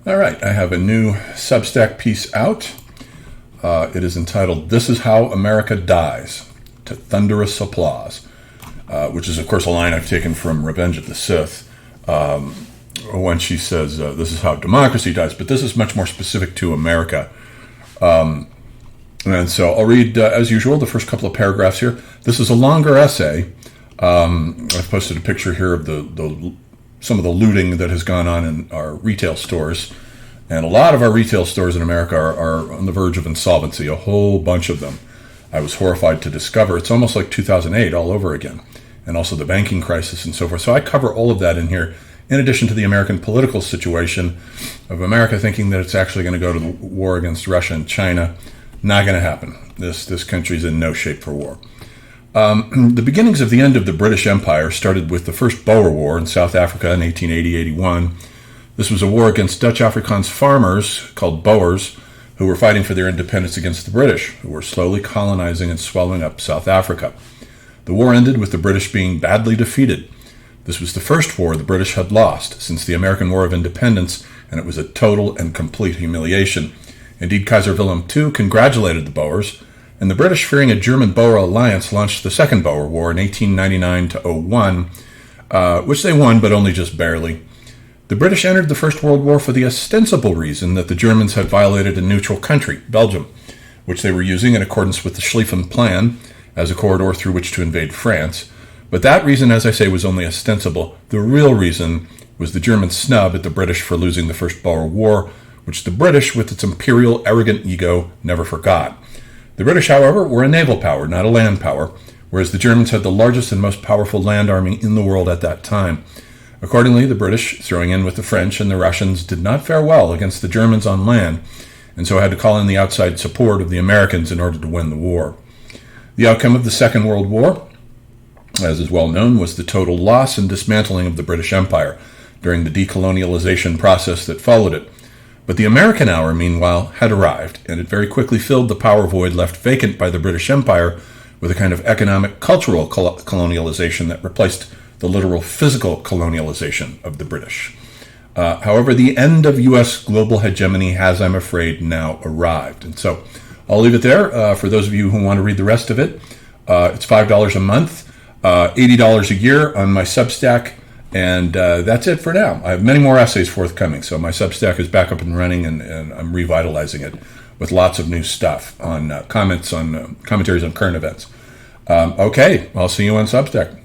All right, I have a new Substack piece out. It is entitled, "This is How America Dies," to thunderous applause, which is, of course, a line I've taken from Revenge of the Sith, when she says, this is how democracy dies, but this is much more specific to America. And so I'll read, as usual, the first couple of paragraphs here. This is a longer essay. I've posted a picture here of some of the looting that has gone on in our retail stores. And a lot of our retail stores in America are on the verge of insolvency, a whole bunch of them. I was horrified to discover it's almost like 2008 all over again, and also the banking crisis and so forth. So I cover all of that in here, in addition to the American political situation of America thinking that it's actually going to go to the war against Russia and China. Not going to happen. This country's in no shape for war. The beginnings of the end of the British Empire started with the first Boer War in South Africa in 1880-81. This was a war against Dutch Afrikaans farmers, called Boers, who were fighting for their independence against the British, who were slowly colonizing and swallowing up South Africa. The war ended with the British being badly defeated. This was the first war the British had lost since the American War of Independence, and it was a total and complete humiliation. Indeed, Kaiser Wilhelm II congratulated the Boers, and the British, fearing a German-Boer alliance, launched the Second Boer War in 1899-01, which they won, but only just barely. The British entered the First World War for the ostensible reason that the Germans had violated a neutral country, Belgium, which they were using in accordance with the Schlieffen Plan as a corridor through which to invade France. But that reason, as I say, was only ostensible. The real reason was the German snub at the British for losing the First Boer War, which the British, with its imperial, arrogant ego, never forgot. The British, however, were a naval power, not a land power, whereas the Germans had the largest and most powerful land army in the world at that time. Accordingly, the British, throwing in with the French and the Russians, did not fare well against the Germans on land, and so had to call in the outside support of the Americans in order to win the war. The outcome of the Second World War, as is well known, was the total loss and dismantling of the British Empire during the decolonialization process that followed it. But the American hour, meanwhile, had arrived, and it very quickly filled the power void left vacant by the British Empire with a kind of economic, cultural colonialization that replaced the literal physical colonialization of the British. However, the end of U.S. global hegemony has, I'm afraid, now arrived. And so I'll leave it there. For those of you who want to read the rest of it, it's $5 a month, $80 a year on my Substack. And that's it for now. I have many more essays forthcoming, so my Substack is back up and running, and I'm revitalizing it with lots of new stuff on commentaries on current events. Okay, I'll see you on Substack.